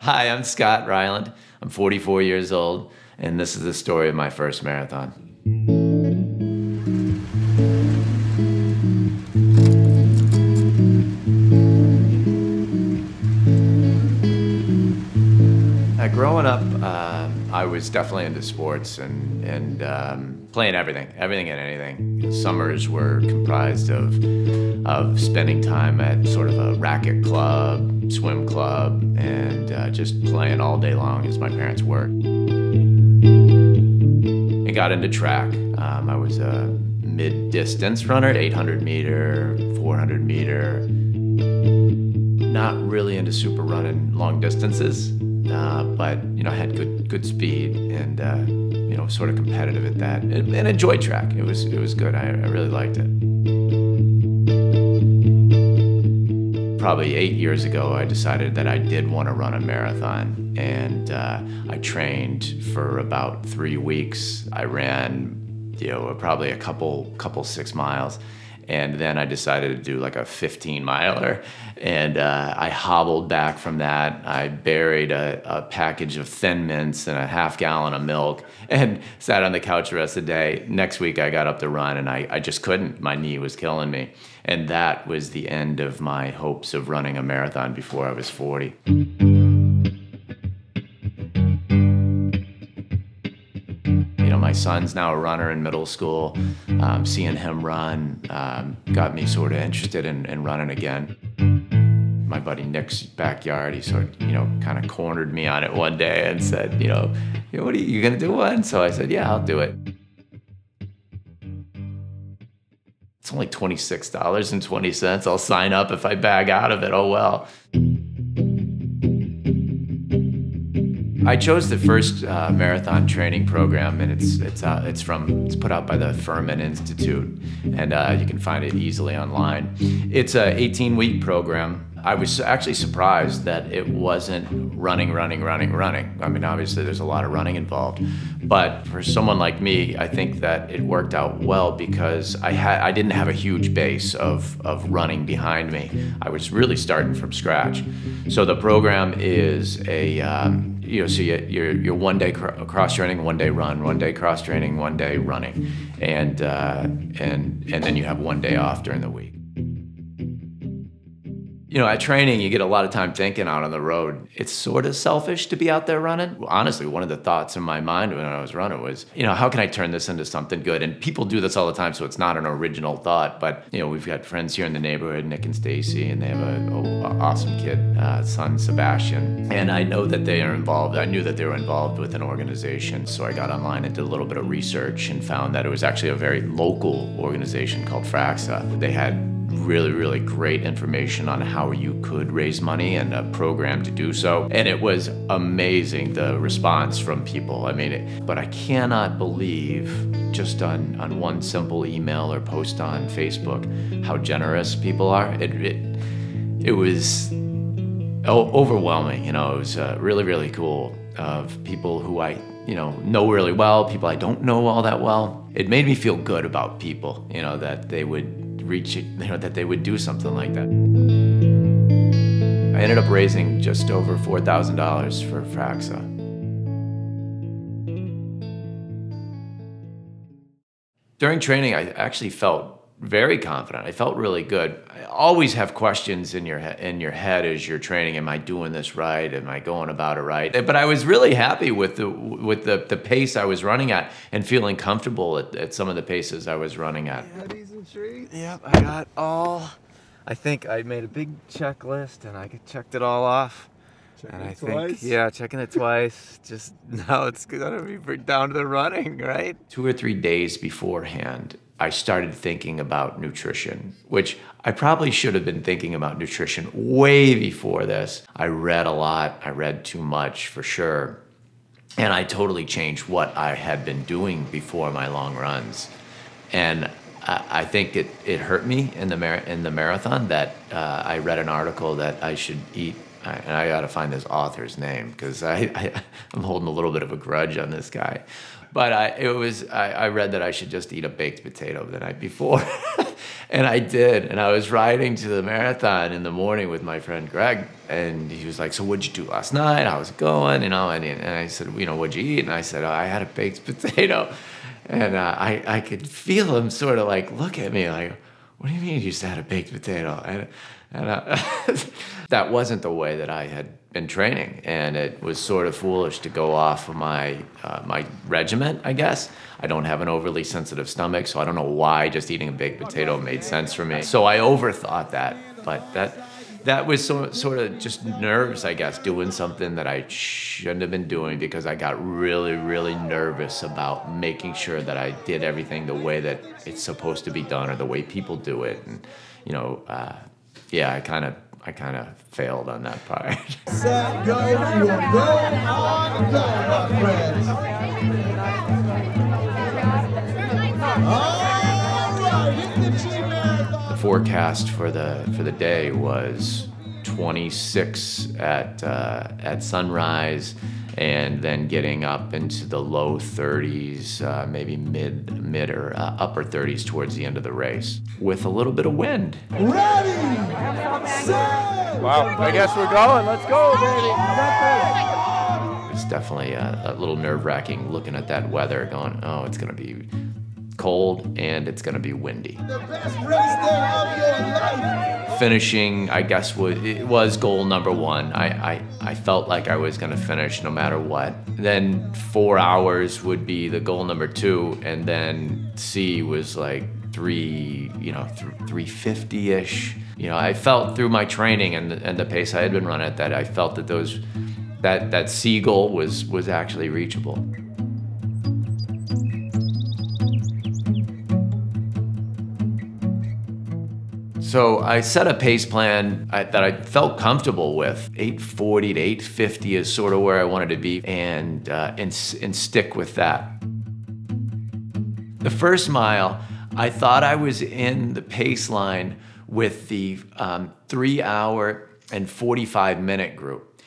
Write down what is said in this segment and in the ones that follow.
Hi, I'm Scott Reiland. I'm 44 years old, and this is the story of my first marathon. Growing up, I was definitely into sports and playing everything and anything. Summers were comprised of spending time at sort of a racket club, swim club, and just playing all day long as my parents worked. I got into track. I was a mid-distance runner, 800 meter, 400 meter. Not really into super running long distances. But I had good speed and sort of competitive at that, and enjoyed track. It was good. I really liked it. Probably 8 years ago, I decided that I did want to run a marathon, and I trained for about 3 weeks. I ran, probably a couple 6 miles. And then I decided to do like a 15-miler, and I hobbled back from that. I buried a package of Thin Mints and a half-gallon of milk and sat on the couch the rest of the day. Next week I got up to run, and I just couldn't. My knee was killing me. And that was the end of my hopes of running a marathon before I was 40. My son's now a runner in middle school. Seeing him run got me sort of interested in running again. My buddy Nick's backyard, he sort of, kind of cornered me on it one day and said, what are you gonna do one? So I said, yeah, I'll do it. It's only $26.20. I'll sign up if I bag out of it. Oh well. I chose the first marathon training program, and it's put out by the Furman Institute, and you can find it easily online. It's a 18-week program. I was actually surprised that it wasn't running. I mean, obviously there's a lot of running involved, but for someone like me, I think that it worked out well because I didn't have a huge base of running behind me. I was really starting from scratch. So the program is so you're 1 day cross training, 1 day run, 1 day cross training, 1 day running, and then you have 1 day off during the week. At training, you get a lot of time thinking out on the road. It's sort of selfish to be out there running. Honestly, one of the thoughts in my mind when I was running was, how can I turn this into something good? And people do this all the time, so it's not an original thought. But, we've got friends here in the neighborhood, Nick and Stacy, and they have an awesome kid, son, Sebastian. And I know that they are involved. I knew that they were involved with an organization. So I got online and did a little bit of research and found that it was actually a very local organization called FRAXA. They had really great information on how you could raise money and a program to do so. And it was amazing, the response from people. I mean, but I cannot believe just on one simple email or post on Facebook how generous people are. It was overwhelming. It was really cool of people who I know really well, people I don't know all that well. It made me feel good about people, that they would reach it, that they would do something like that. I ended up raising just over $4,000 for FRAXA. During training, I actually felt very confident. I felt really good. I always have questions in your head as you're training. Am I doing this right? Am I going about it right? But I was really happy with the pace I was running at and feeling comfortable at some of the paces I was running at. Yep, I got I think I made a big checklist and I checked it all off. Checking it twice. Just now it's gonna be down to the running, right? 2 or 3 days beforehand, I started thinking about nutrition, which I probably should have been thinking about nutrition way before this. I read a lot. I read too much for sure. And I totally changed what I had been doing before my long runs. And I think it hurt me in the marathon that I read an article that I should eat, and I got to find this author's name because I'm holding a little bit of a grudge on this guy. But I read that I should just eat a baked potato the night before. And I did. And I was riding to the marathon in the morning with my friend Greg. And he was like, so what'd you do last night? How's it going? And I said, what'd you eat? And I said, oh, I had a baked potato. And I could feel him sort of like look at me like, what do you mean you just had a baked potato? And that wasn't the way that I had been training. And it was sort of foolish to go off of my regiment, I guess. I don't have an overly sensitive stomach, so I don't know why just eating a baked potato made sense for me. So I overthought that, but that was sort of just nerves, I guess, doing something that I shouldn't have been doing because I got really, really nervous about making sure that I did everything the way that it's supposed to be done or the way people do it. And, yeah, I kind of failed on that part. Set, go, you are going on, go, my friends. All right, hit the G-Man. The forecast for the day was 26 at sunrise, and then getting up into the low 30s, maybe mid or upper 30s towards the end of the race, with a little bit of wind. Ready, set. Wow, I guess we're going. Let's go, baby. You got this. It's definitely a little nerve-wracking looking at that weather, going, oh, it's gonna be cold and it's gonna be windy. The best race day of your life. Finishing, I guess, was goal number one. I felt like I was gonna finish no matter what. Then 4 hours would be the goal number two, and then C was like 350-ish. I felt through my training and the pace I had been running at that I felt that that C goal was actually reachable. So I set a pace plan that I felt comfortable with. 840 to 850 is sort of where I wanted to be, and stick with that. The first mile, I thought I was in the pace line with the 3 hour and 45-minute group.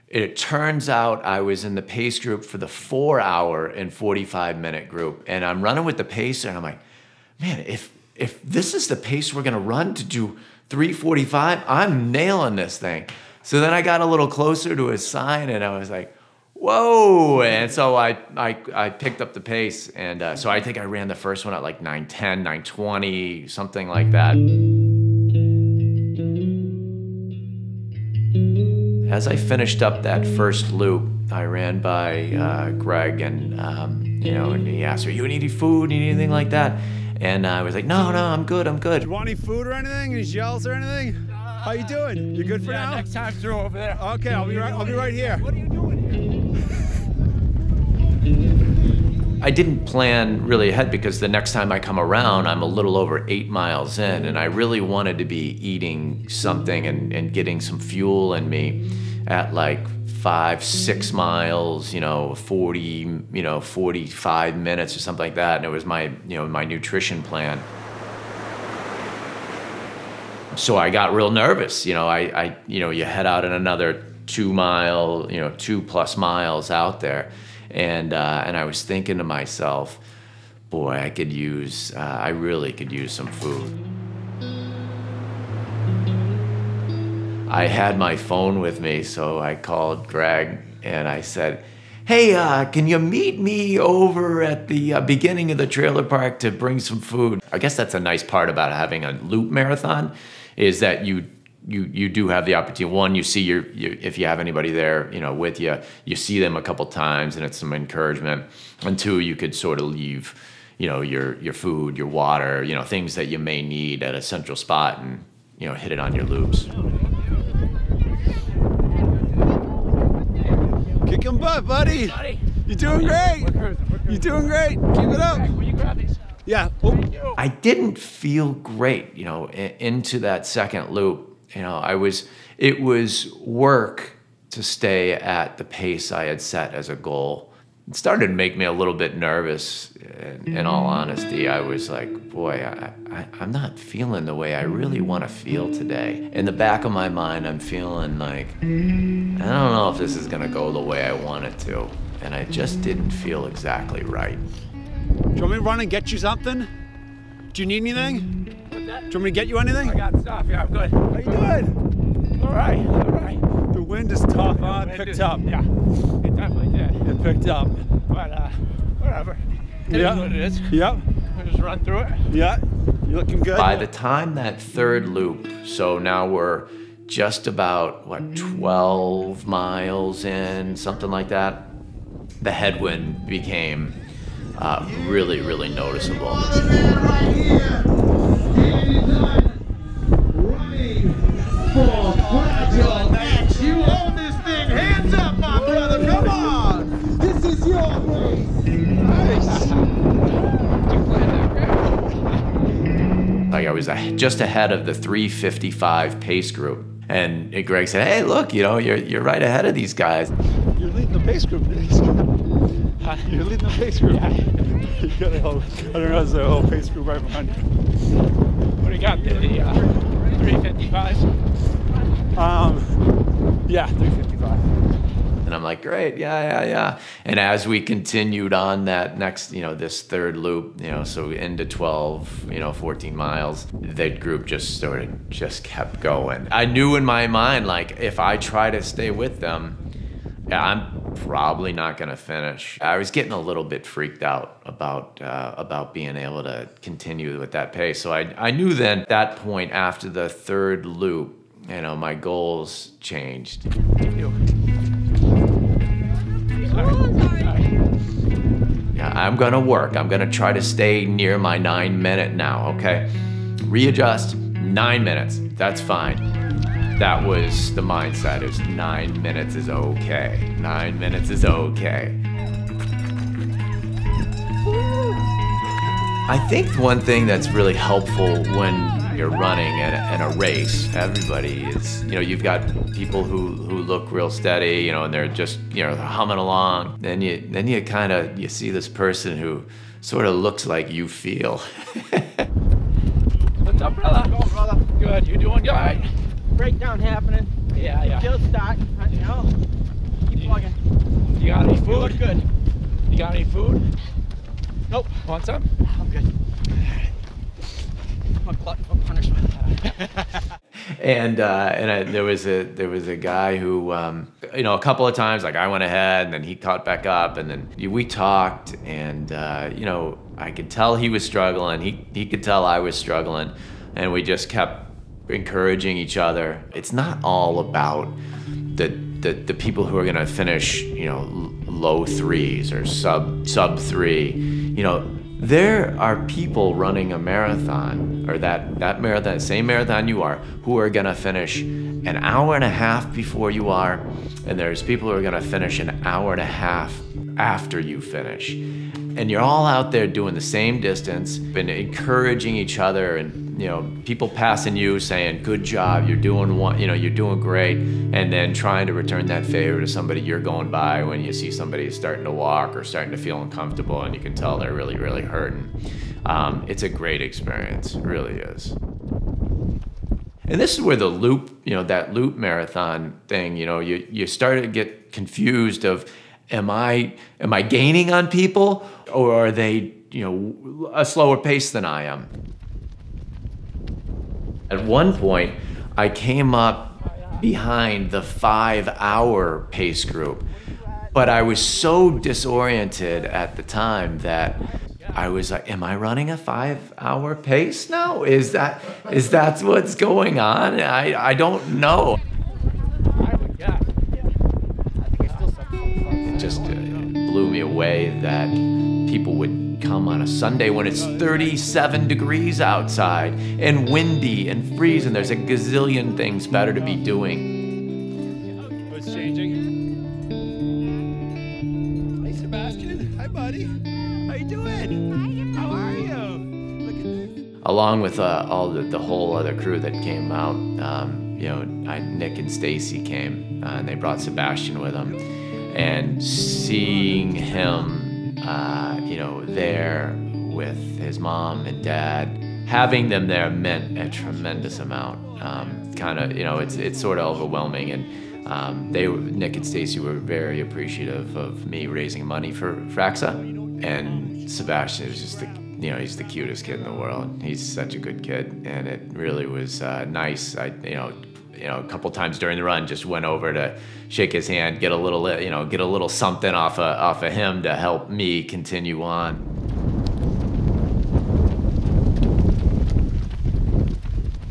It turns out I was in the pace group for the 4 hour and 45-minute group, and I'm running with the pacer, and I'm like, man, if this is the pace we're gonna run to do 3:45, I'm nailing this thing. So then I got a little closer to his sign and I was like, whoa. And so I picked up the pace, and so I think I ran the first one at like 9:10, 9:20, something like that. As I finished up that first loop, I ran by Greg, and and he asked me, you need any food, need anything like that? And I was like, no, I'm good. Do you want any food or anything? Any gels or anything? How you doing? You good for now? Next time through over there. Okay, I'll be right here. What are you doing here? I didn't plan really ahead because the next time I come around, I'm a little over 8 miles in, and I really wanted to be eating something and getting some fuel in me at like 5-6 miles, 45 minutes or something like that. And it was my nutrition plan. So I got real nervous. You head out in another 2 mile, 2+ miles out there. And I was thinking to myself, boy, I really could use some food. I had my phone with me, so I called Greg and I said, hey, can you meet me over at the beginning of the trailer park to bring some food? I guess that's a nice part about having a loop marathon, is that you do have the opportunity. One, you see if you have anybody there, with you, you see them a couple times and it's some encouragement. And two, you could sort of leave, your food, your water, things that you may need at a central spot and, hit it on your loops. Kicking butt, buddy. You're doing great. You're doing great. Keep it up. Will you grab these? Yeah. I didn't feel great, into that second loop. It was work to stay at the pace I had set as a goal. It started to make me a little bit nervous. In all honesty, I was like, boy, I'm not feeling the way I really want to feel today. In the back of my mind, I'm feeling like, I don't know if this is gonna go the way I want it to. And I just didn't feel exactly right. Do you want me to run and get you something? Do you need anything? Do you want me to get you anything? I got stuff. Yeah, I'm good. How you doing? All right. All right. The wind is tough, huh? It picked up. Yeah, it definitely did. It picked up. But whatever. It is what it is. Yep. We'll just run through it. Yeah. You looking good? By the time that third loop, so now we're just about, what, 12 miles in, something like that, the headwind became really, really noticeable. Right here, running for fragile match. You own this thing. Hands up, my brother. Come on. This is your race. Like I was just ahead of the 3:55 pace group. And Greg said, hey, look, you're right ahead of these guys. You're leading the pace group. You're leading the pace group. You got a whole, I don't know, there's a whole pace group right behind you. What do you got? The 355? Yeah, 355. And I'm like, great, yeah. And as we continued on that next, this third loop, so into 12, 14 miles, that group just kept going. I knew in my mind, like, if I try to stay with them, I'm probably not gonna finish. I was getting a little bit freaked out about being able to continue with that pace. So I knew then at that point after the third loop, my goals changed. Yeah, I'm gonna work. I'm gonna try to stay near my 9-minute now, okay? Readjust, 9 minutes, that's fine. That was the mindset, is 9 minutes is okay. 9 minutes is okay. I think one thing that's really helpful when you're running in a race, everybody is, you've got people who look real steady, and they're just, humming along. Then you kind of, you see this person who sort of looks like you feel. What's up, brother? Go, brother. Good. You doing good? Breakdown happening. Yeah. Kill start. Keep plugging. You got any You look food? good. You got any food? Nope. Want some? I'm good. I'm a glutton for punishment. And there was a guy who, a couple of times, like I went ahead and then he caught back up and then we talked and, I could tell he was struggling. He could tell I was struggling, and we just kept encouraging each other. It's not all about the people who are going to finish, low threes or sub 3. There are people running a marathon, or that marathon, same marathon you are, who are gonna finish an hour and a half before you are, and there's people who are gonna finish an hour and a half after you finish. And you're all out there doing the same distance, and encouraging each other, and people passing you saying, good job, you're doing you're doing great, and then trying to return that favor to somebody you're going by when you see somebody starting to walk or starting to feel uncomfortable and you can tell they're really, really hurting. It's a great experience, it really is. And this is where the loop, that loop marathon thing, you start to get confused of, am I gaining on people, or are they, a slower pace than I am? At one point, I came up behind the 5-hour pace group, but I was so disoriented at the time that I was like, am I running a 5-hour pace now? Is that what's going on? I don't know. It just blew me away that people would come on a Sunday when it's 37 degrees outside and windy and freezing. There's a gazillion things better to be doing. What's changing? Hey, Sebastian. Hi, buddy. How you doing? How are you? Look at this. Along with all the whole other crew that came out, Nick and Stacy came, and they brought Sebastian with them. And seeing him, there with his mom and dad, having them there meant a tremendous amount. It's sort of overwhelming, and Nick and Stacy were very appreciative of me raising money for FRAXA, and Sebastian is just you know, he's the cutest kid in the world. He's such a good kid, and it really was nice. You know, a couple times during the run, just went over to shake his hand, get a little something off of him to help me continue on.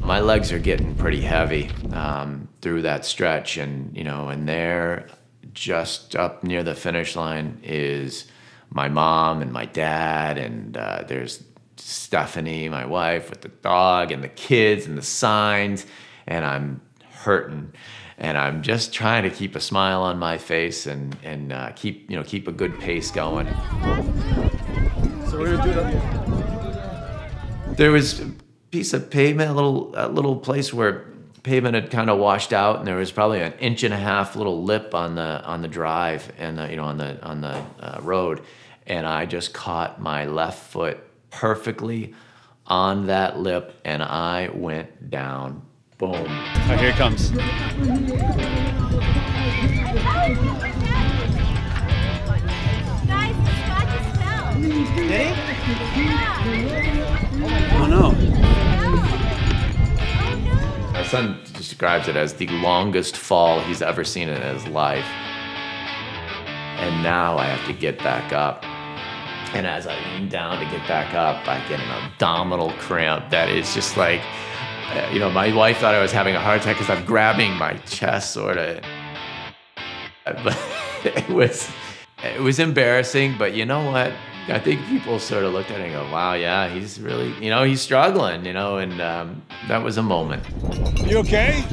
My legs are getting pretty heavy through that stretch, and you know, and there, just up near the finish line, is my mom and my dad, and there's Stephanie, my wife, with the dog and the kids and the signs, and I'm hurting, and I'm just trying to keep a smile on my face and keep a good pace going. So we're gonna do that. There was a piece of pavement, a little place where pavement had kind of washed out, and there was probably an 1.5 inch little lip on the drive and on the road, and I just caught my left foot perfectly on that lip, and I went down. Boom. Oh, here it comes. Guys, Scott just fell. Did he? Yeah. Oh no. My son describes it as the longest fall he's ever seen in his life. And now I have to get back up. And as I lean down to get back up, I get an abdominal cramp that is just like, you know, my wife thought I was having a heart attack because I'm grabbing my chest, sort of. But it was embarrassing, but you know what? I think people sort of looked at it and go, wow, yeah, he's really, you know, he's struggling, you know, and that was a moment. You okay?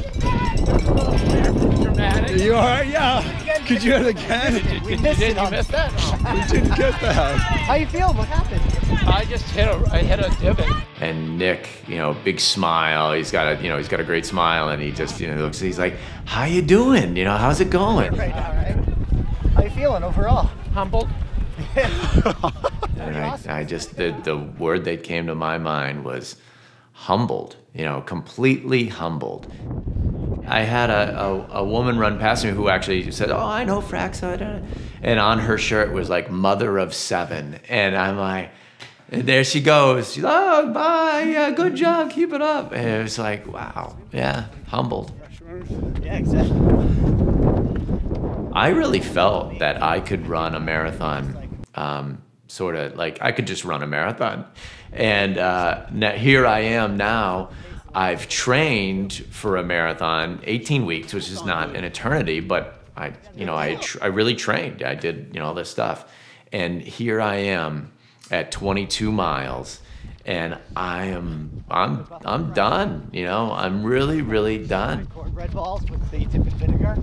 Dramatic. You all right? Yeah. Could you do it again? We missed it. You missed that? We didn't get that. How you feeling? What happened? I just hit a divot. And Nick, you know, big smile. He's got a great smile, and he just, you know, looks. He's like, "How you doing? You know, how's it going?" Right now, right? How you feeling overall? Humbled. And I just the word that came to my mind was humbled. You know, completely humbled. I had a woman run past me who actually said, "Oh, I know FRAXA," and on her shirt was like "Mother of 7," and I'm like. And there she goes. She's, oh, bye. Yeah, good job. Keep it up. And it was like, wow. Yeah, humbled. Yeah, exactly. I really felt that I could run a marathon, sort of like I could just run a marathon. And here I am now. I've trained for a marathon 18 weeks, which is not an eternity, but I really trained. I did, you know, all this stuff. And here I am at 22 miles, and I'm done. You know, I'm really done. Cornbread balls with the tip and vinegar.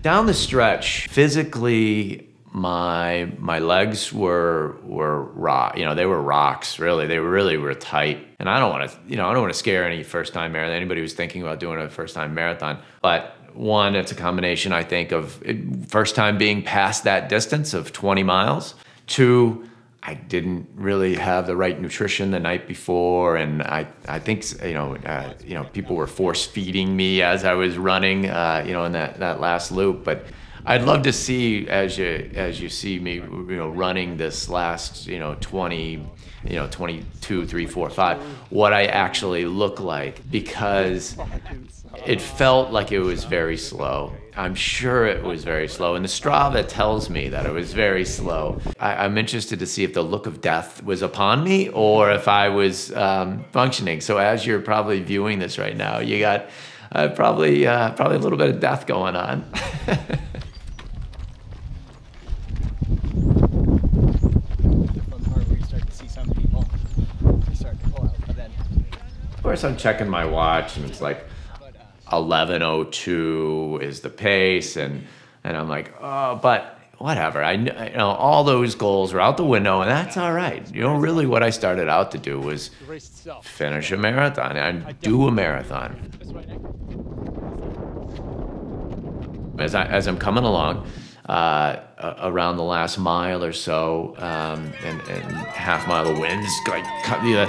Down the stretch, physically, my legs were rock. You know, they were rocks. Really, they really were tight. And I don't want to scare any first-time marathon. Anybody who's thinking about doing a first-time marathon, but. One, it's a combination, I think, of first time being past that distance of 20 miles. Two, I didn't really have the right nutrition the night before, and I think people were force feeding me as I was running, in that last loop. But I'd love to see as you see me, running this last 22, 3, 4, 5, what I actually look like, because it felt like it was very slow. I'm sure it was very slow, and the Strava tells me that it was very slow. I'm interested to see if the look of death was upon me or if I was functioning. So as you're probably viewing this right now, you got probably a little bit of death going on. Of course, I'm checking my watch, and it's like 11:02 is the pace, and I'm like, oh, but whatever. I know all those goals were out the window, and that's all right. Really, what I started out to do was finish a marathon and do a marathon. As I'm coming along, around the last mile or so, and half mile, the wind's like,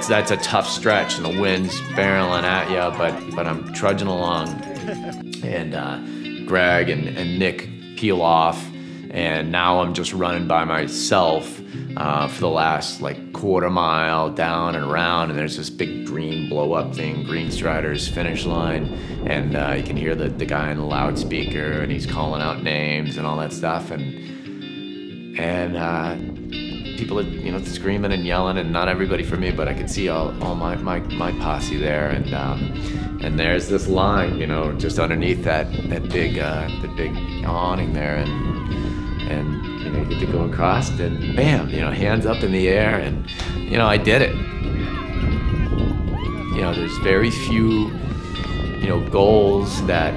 that's a tough stretch, and the wind's barreling at you, but I'm trudging along, and Greg and Nick peel off, And now I'm just running by myself for the last like quarter mile down and around, and there's this big green blow up thing, Green Strider's finish line, and you can hear the guy in the loudspeaker, and he's calling out names and all that stuff, and people are, you know, screaming and yelling, and not everybody for me, but I could see all my posse there, and there's this line, you know, just underneath that big awning there, and you know, you get to go across, and bam, you know, hands up in the air, and you know, I did it. You know, there's very few, you know, goals that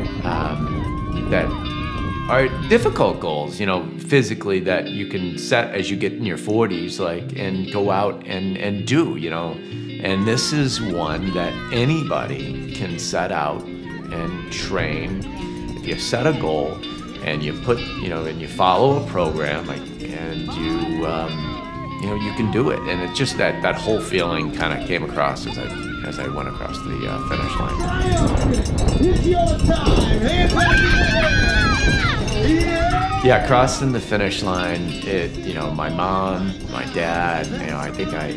are difficult goals, you know, physically, that you can set as you get in your 40s, like, and go out and do, you know. And this is one that anybody can set out and train. If you set a goal and you put, you know, and you follow a program, like, and you know, you can do it. And it's just that whole feeling kind of came across as I went across the finish line. It's your time. Hands up in the air. Yeah, crossing the finish line, you know, my mom, my dad, you know, I think I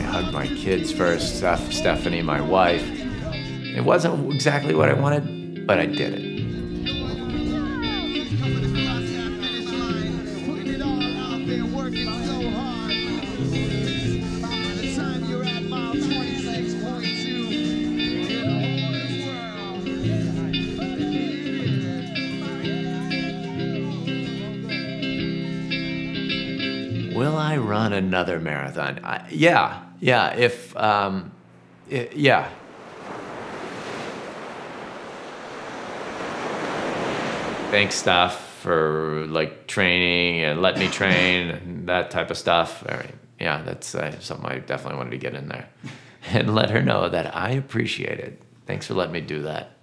hugged my kids first, Stephanie, my wife. It wasn't exactly what I wanted, but I did it. Will I run another marathon? Yeah. If yeah. Thanks, Steph, for like training and letting me train and that type of stuff. Yeah, that's something I definitely wanted to get in there and let her know that I appreciate it. Thanks for letting me do that.